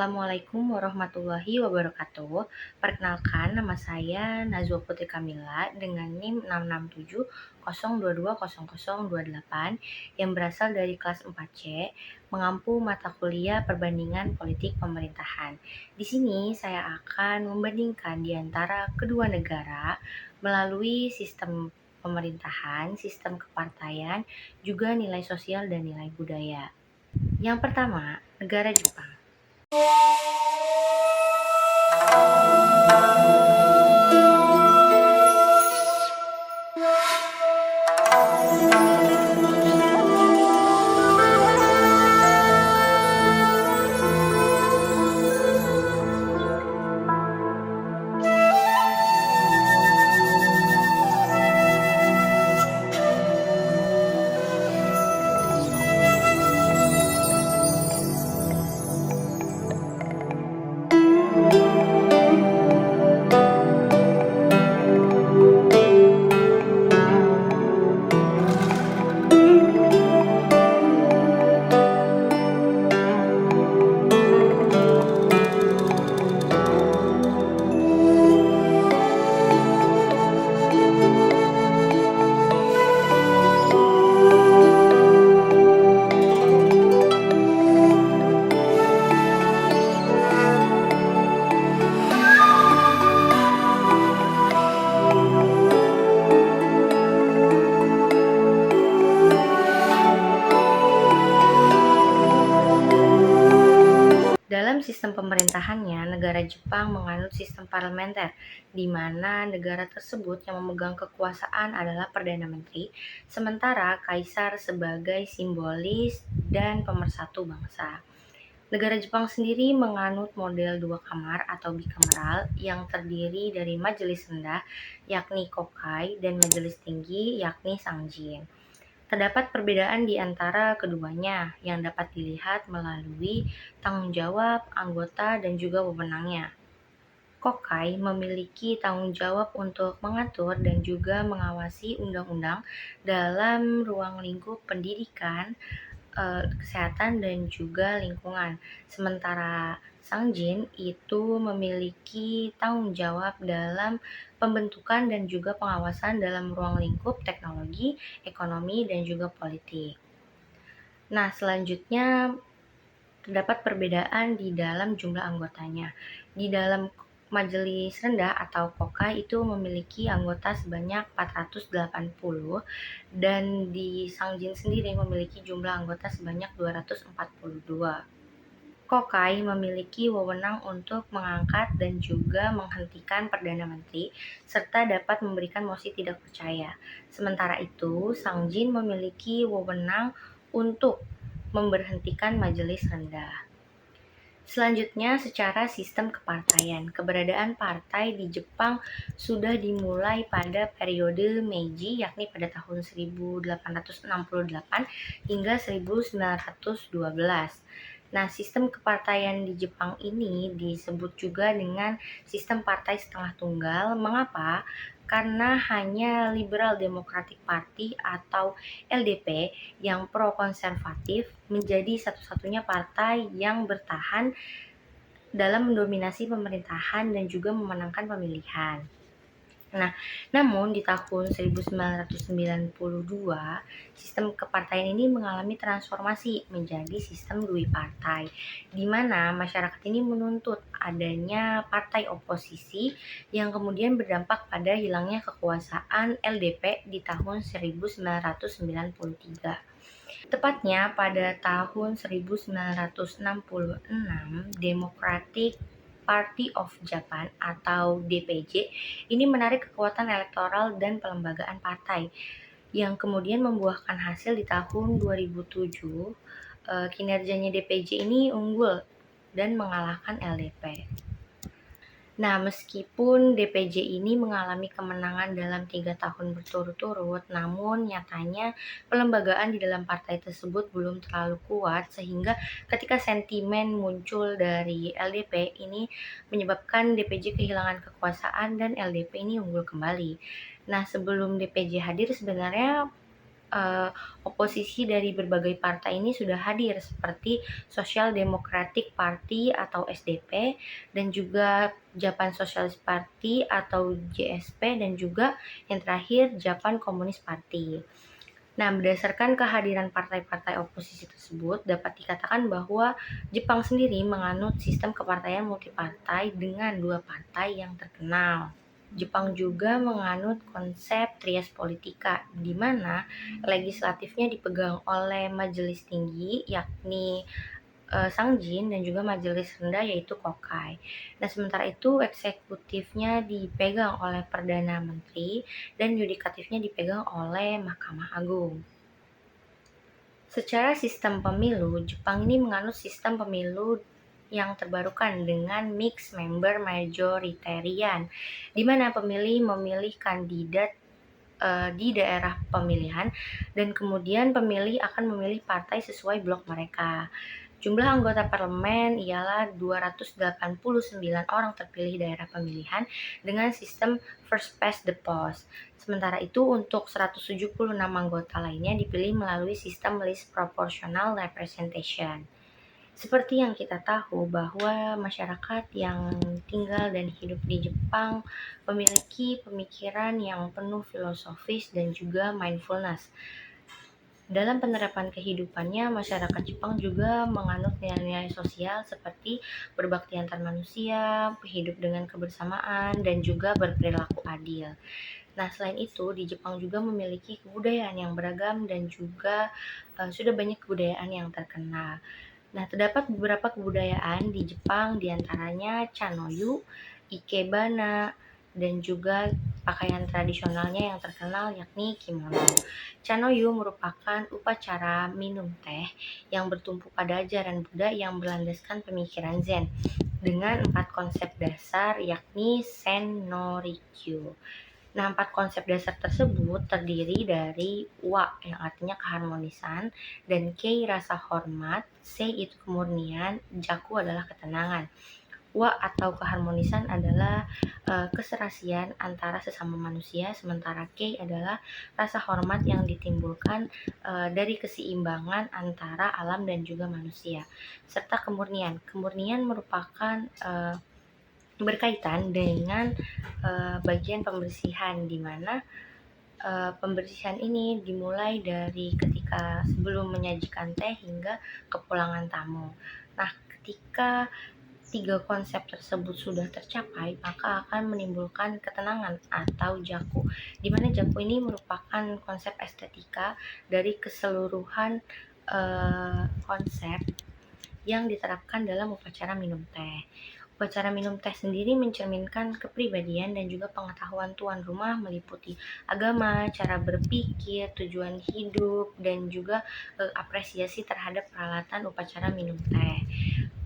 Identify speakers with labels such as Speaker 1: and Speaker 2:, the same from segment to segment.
Speaker 1: Assalamualaikum warahmatullahi wabarakatuh. Perkenalkan, nama saya Najwa Putri Kamila dengan NIM 66702200028 yang berasal dari kelas 4C, mengampu mata kuliah perbandingan politik pemerintahan. Di sini saya akan membandingkan di antara kedua negara melalui sistem pemerintahan, sistem kepartaian, juga nilai sosial dan nilai budaya. Yang pertama, negara Jepang. Dalam sistem pemerintahannya, negara Jepang menganut sistem parlementer, di mana negara tersebut yang memegang kekuasaan adalah Perdana Menteri, sementara Kaisar sebagai simbolis dan pemersatu bangsa. Negara Jepang sendiri menganut model dua kamar atau bikameral yang terdiri dari majelis rendah, yakni Kokai, dan majelis tinggi, yakni Sangjin. Terdapat perbedaan di antara keduanya yang dapat dilihat melalui tanggung jawab, anggota, dan juga wewenangnya. Kokai memiliki tanggung jawab untuk mengatur dan juga mengawasi undang-undang dalam ruang lingkup pendidikan, kesehatan, dan juga lingkungan. Sementara Sangjin itu memiliki tanggung jawab dalam pembentukan dan juga pengawasan dalam ruang lingkup teknologi, ekonomi, dan juga politik. Nah, selanjutnya terdapat perbedaan di dalam jumlah anggotanya. Di dalam majelis rendah atau Kokai itu memiliki anggota sebanyak 480 dan di Sangjin sendiri memiliki jumlah anggota sebanyak 242. Kokai memiliki wewenang untuk mengangkat dan juga menghentikan Perdana Menteri serta dapat memberikan mosi tidak percaya. Sementara itu, Sangjin memiliki wewenang untuk memberhentikan majelis rendah. Selanjutnya, secara sistem kepartaian. Keberadaan partai di Jepang sudah dimulai pada periode Meiji, yakni pada tahun 1868 hingga 1912. Nah, sistem kepartaian di Jepang ini disebut juga dengan sistem partai setengah tunggal. Mengapa? Karena hanya Liberal Democratic Party atau LDP yang pro-konservatif menjadi satu-satunya partai yang bertahan dalam mendominasi pemerintahan dan juga memenangkan pemilihan. Nah, namun di tahun 1992, sistem kepartaian ini mengalami transformasi menjadi sistem dui partai, di mana masyarakat ini menuntut adanya partai oposisi yang kemudian berdampak pada hilangnya kekuasaan LDP di tahun 1993. Tepatnya pada tahun 1966, Democratic Party of Japan atau DPJ ini menarik kekuatan elektoral dan pelembagaan partai yang kemudian membuahkan hasil di tahun 2007. Kinerjanya DPJ ini unggul dan mengalahkan LDP. Nah, meskipun DPJ ini mengalami kemenangan dalam 3 tahun berturut-turut, namun nyatanya pelembagaan di dalam partai tersebut belum terlalu kuat sehingga ketika sentimen muncul dari LDP ini menyebabkan DPJ kehilangan kekuasaan dan LDP ini unggul kembali. Nah, sebelum DPJ hadir sebenarnya eee, oposisi dari berbagai partai ini sudah hadir seperti Social Democratic Party atau SDP dan juga Japan Socialist Party atau JSP dan juga yang terakhir Japan Communist Party. Nah, berdasarkan kehadiran partai-partai oposisi tersebut, dapat dikatakan bahwa Jepang sendiri menganut sistem kepartaian multipartai dengan dua partai yang terkenal. Jepang juga menganut konsep trias politika, di mana legislatifnya dipegang oleh majelis tinggi, yakni Sangjin, dan juga majelis rendah yaitu Kokai. Nah, sementara itu eksekutifnya dipegang oleh Perdana Menteri dan yudikatifnya dipegang oleh Mahkamah Agung. Secara sistem pemilu, Jepang ini menganut sistem pemilu yang terbarukan dengan mixed member majoritarian, di mana pemilih memilih kandidat di daerah pemilihan dan kemudian pemilih akan memilih partai sesuai blok mereka. Jumlah anggota parlemen ialah 289 orang terpilih daerah pemilihan dengan sistem first past the post. Sementara itu untuk 176 anggota lainnya dipilih melalui sistem list proportional representation. Seperti yang kita tahu bahwa masyarakat yang tinggal dan hidup di Jepang memiliki pemikiran yang penuh filosofis dan juga mindfulness. Dalam penerapan kehidupannya, masyarakat Jepang juga menganut nilai-nilai sosial seperti berbakti antar manusia, hidup dengan kebersamaan, dan juga berperilaku adil. Nah, selain itu, di Jepang juga memiliki kebudayaan yang beragam dan juga sudah banyak kebudayaan yang terkenal. Nah, terdapat beberapa kebudayaan di Jepang, diantaranya Chanoyu, Ikebana, dan juga pakaian tradisionalnya yang terkenal yakni kimono. Chanoyu merupakan upacara minum teh yang bertumpu pada ajaran Buddha yang berlandaskan pemikiran Zen dengan 4 konsep dasar yakni Sen no Rikyu. Nah, 4 konsep dasar tersebut terdiri dari wa yang artinya keharmonisan, dan kei rasa hormat, sei itu kemurnian, jaku adalah ketenangan. Wa atau keharmonisan adalah keserasian antara sesama manusia, sementara kei adalah rasa hormat yang ditimbulkan dari keseimbangan antara alam dan juga manusia. Serta kemurnian. Kemurnian merupakan berkaitan dengan bagian pembersihan, di mana pembersihan ini dimulai dari ketika sebelum menyajikan teh hingga kepulangan tamu. Nah, ketika 3 konsep tersebut sudah tercapai, maka akan menimbulkan ketenangan atau jaku, di mana jaku ini merupakan konsep estetika dari keseluruhan konsep yang diterapkan dalam upacara minum teh. Upacara minum teh sendiri mencerminkan kepribadian dan juga pengetahuan tuan rumah, meliputi agama, cara berpikir, tujuan hidup, dan juga apresiasi terhadap peralatan upacara minum teh.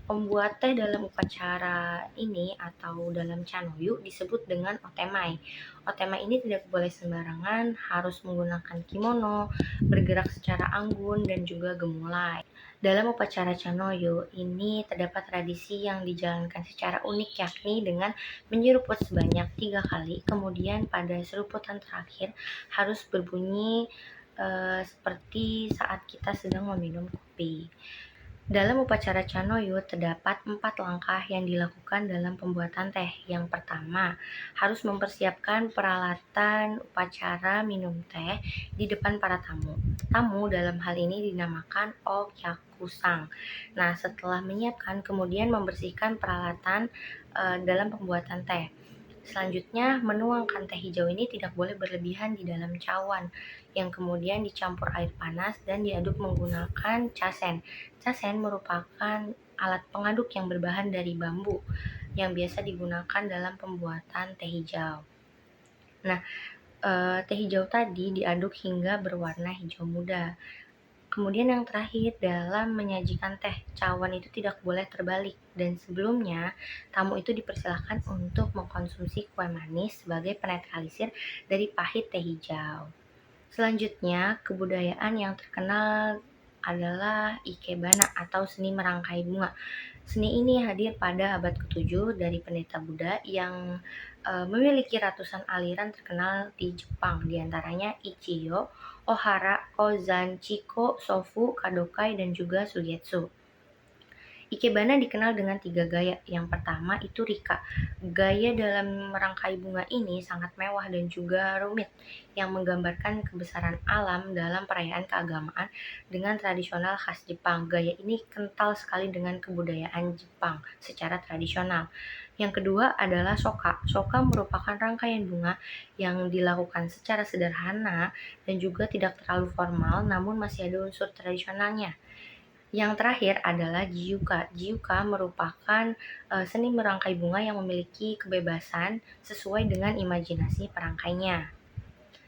Speaker 1: Pembuat teh dalam upacara ini atau dalam chanoyu disebut dengan otemai. Otemai ini tidak boleh sembarangan, harus menggunakan kimono, bergerak secara anggun dan juga gemulai. Dalam upacara chanoyu ini terdapat tradisi yang dijalankan secara unik, yakni dengan menyeruput sebanyak 3 kali, kemudian pada seruputan terakhir harus berbunyi seperti saat kita sedang meminum kopi. Dalam upacara chanoyu terdapat 4 langkah yang dilakukan dalam pembuatan teh. Yang pertama, harus mempersiapkan peralatan upacara minum teh di depan para tamu. Tamu dalam hal ini dinamakan okyakusang. Nah, setelah menyiapkan, kemudian membersihkan peralatan dalam pembuatan teh. Selanjutnya, menuangkan teh hijau ini tidak boleh berlebihan di dalam cawan, yang kemudian dicampur air panas dan diaduk menggunakan casen. Casen merupakan alat pengaduk yang berbahan dari bambu, yang biasa digunakan dalam pembuatan teh hijau. Nah, teh hijau tadi diaduk hingga berwarna hijau muda. Kemudian yang terakhir, dalam menyajikan teh, cawan itu tidak boleh terbalik, dan sebelumnya tamu itu dipersilahkan untuk mengkonsumsi kue manis sebagai penetralisir dari pahit teh hijau. Selanjutnya, kebudayaan yang terkenal adalah Ikebana atau seni merangkai bunga. Seni ini hadir pada abad ke-7 dari pendeta Buddha yang memiliki ratusan aliran terkenal di Jepang, diantaranya Ichiyo, Ohara, Kozan, Chiko, Sofu, Kadokai, dan juga Suigetsu. Ikebana dikenal dengan 3 gaya. Yang pertama itu Rika. Gaya dalam merangkai bunga ini sangat mewah dan juga rumit, yang menggambarkan kebesaran alam dalam perayaan keagamaan dengan tradisional khas Jepang. Gaya ini kental sekali dengan kebudayaan Jepang secara tradisional. Yang kedua adalah Soka. Soka merupakan rangkaian bunga yang dilakukan secara sederhana dan juga tidak terlalu formal, namun masih ada unsur tradisionalnya. Yang terakhir adalah Jiuka. Jiuka merupakan seni merangkai bunga yang memiliki kebebasan sesuai dengan imajinasi perangkainya.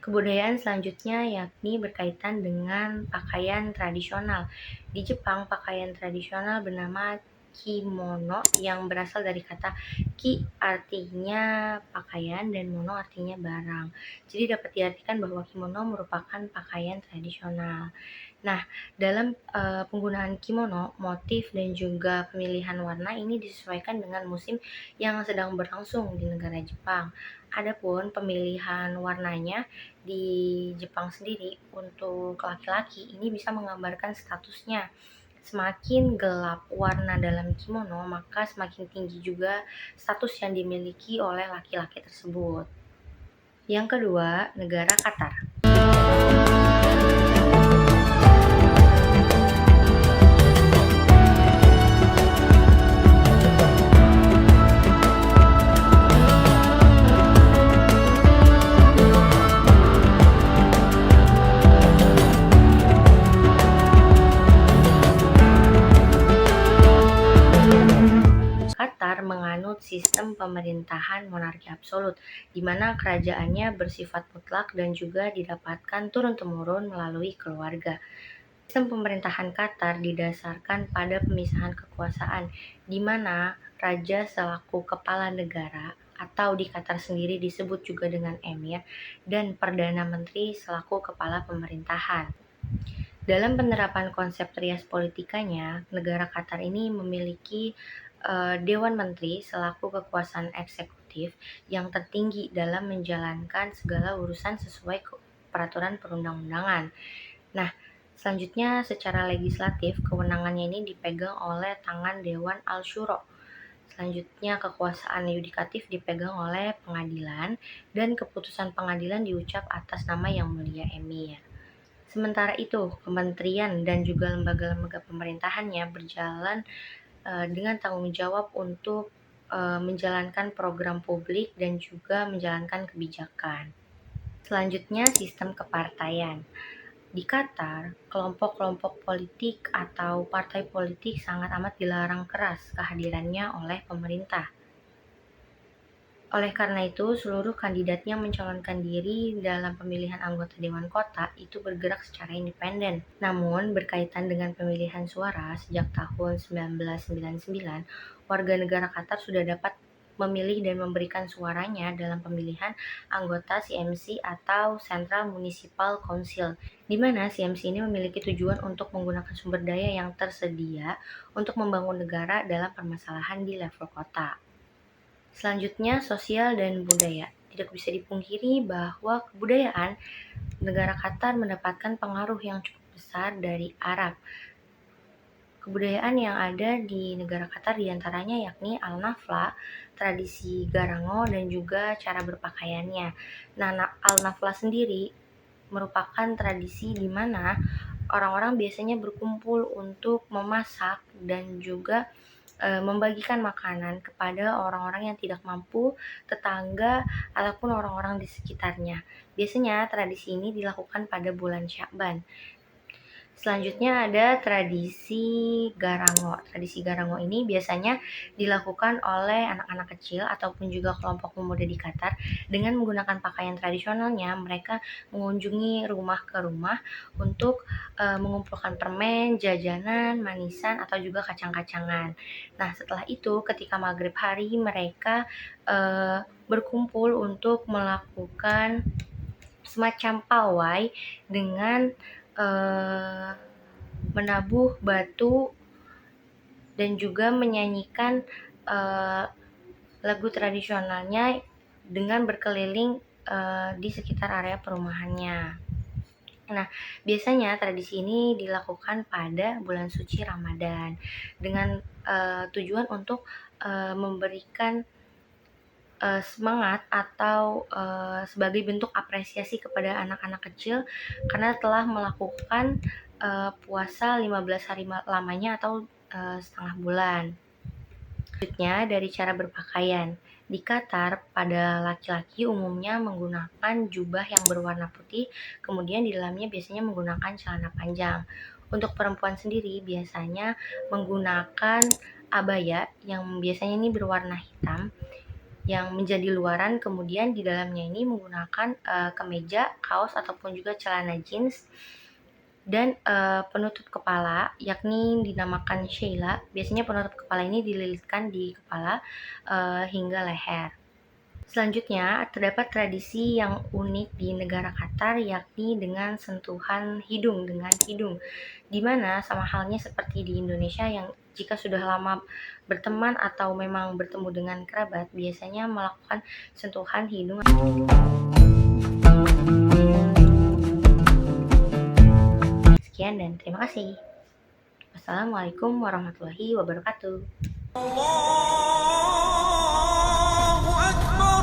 Speaker 1: Kebudayaan selanjutnya yakni berkaitan dengan pakaian tradisional. Di Jepang, pakaian tradisional bernama kimono yang berasal dari kata ki artinya pakaian dan mono artinya barang. Jadi dapat diartikan bahwa kimono merupakan pakaian tradisional. Nah, dalam penggunaan kimono, motif dan juga pemilihan warna ini disesuaikan dengan musim yang sedang berlangsung di negara Jepang. Adapun pemilihan warnanya di Jepang sendiri untuk laki-laki ini bisa menggambarkan statusnya. Semakin gelap warna dalam kimono, maka semakin tinggi juga status yang dimiliki oleh laki-laki tersebut. Yang kedua, negara Qatar. Qatar menganut sistem pemerintahan monarki absolut, di mana kerajaannya bersifat mutlak dan juga didapatkan turun-temurun melalui keluarga. Sistem pemerintahan Qatar didasarkan pada pemisahan kekuasaan, di mana raja selaku kepala negara atau di Qatar sendiri disebut juga dengan emir, dan perdana menteri selaku kepala pemerintahan. Dalam penerapan konsep trias politikanya, negara Qatar ini memiliki Dewan Menteri selaku kekuasaan eksekutif yang tertinggi dalam menjalankan segala urusan sesuai peraturan perundang-undangan. Nah, selanjutnya secara legislatif, kewenangannya ini dipegang oleh tangan Dewan Al-Syuro. Selanjutnya, kekuasaan yudikatif dipegang oleh pengadilan dan keputusan pengadilan diucap atas nama Yang Mulia Emir. Sementara itu, kementerian dan juga lembaga-lembaga pemerintahannya berjalan dengan tanggung jawab untuk menjalankan program publik dan juga menjalankan kebijakan. Selanjutnya, sistem kepartaian. Di Qatar, kelompok-kelompok politik atau partai politik sangat amat dilarang keras kehadirannya oleh pemerintah. Oleh karena itu, seluruh kandidatnya mencalonkan diri dalam pemilihan anggota Dewan Kota itu bergerak secara independen. Namun, berkaitan dengan pemilihan suara sejak tahun 1999, warga negara Qatar sudah dapat memilih dan memberikan suaranya dalam pemilihan anggota CMC atau Central Municipal Council, di mana CMC ini memiliki tujuan untuk menggunakan sumber daya yang tersedia untuk membangun negara dalam permasalahan di level kota. Selanjutnya, sosial dan budaya. Tidak bisa dipungkiri bahwa kebudayaan negara Qatar mendapatkan pengaruh yang cukup besar dari Arab. Kebudayaan yang ada di negara Qatar diantaranya yakni Al-Nafla, tradisi Garango, dan juga cara berpakaiannya. Nah, Al-Nafla sendiri merupakan tradisi di mana orang-orang biasanya berkumpul untuk memasak dan juga membagikan makanan kepada orang-orang yang tidak mampu, tetangga, ataupun orang-orang di sekitarnya. Biasanya tradisi ini dilakukan pada bulan Sya'ban. Selanjutnya ada tradisi Garango. Tradisi Garango ini biasanya dilakukan oleh anak-anak kecil ataupun juga kelompok pemuda di Qatar dengan menggunakan pakaian tradisionalnya. Mereka mengunjungi rumah ke rumah untuk mengumpulkan permen, jajanan, manisan, atau juga kacang-kacangan. Nah, setelah itu ketika maghrib hari mereka berkumpul untuk melakukan semacam pawai dengan menabuh batu dan juga menyanyikan lagu tradisionalnya dengan berkeliling di sekitar area perumahannya. Nah, biasanya tradisi ini dilakukan pada bulan suci Ramadan dengan tujuan untuk memberikan semangat atau sebagai bentuk apresiasi kepada anak-anak kecil karena telah melakukan puasa 15 hari lamanya atau setengah bulan. Selanjutnya dari cara berpakaian. Di Qatar, pada laki-laki umumnya menggunakan jubah yang berwarna putih, kemudian di dalamnya biasanya menggunakan celana panjang. Untuk perempuan sendiri biasanya menggunakan abaya yang biasanya ini berwarna hitam yang menjadi luaran, kemudian di dalamnya ini menggunakan kemeja, kaos ataupun juga celana jeans dan penutup kepala yakni dinamakan sheila. Biasanya penutup kepala ini dililitkan di kepala hingga leher. Selanjutnya, terdapat tradisi yang unik di negara Qatar yakni dengan sentuhan hidung dengan hidung, di mana sama halnya seperti di Indonesia yang jika sudah lama berteman atau memang bertemu dengan kerabat, biasanya melakukan sentuhan hidung. Sekian dan terima kasih. Wassalamualaikum warahmatullahi wabarakatuh.
Speaker 2: Allahu Akbar.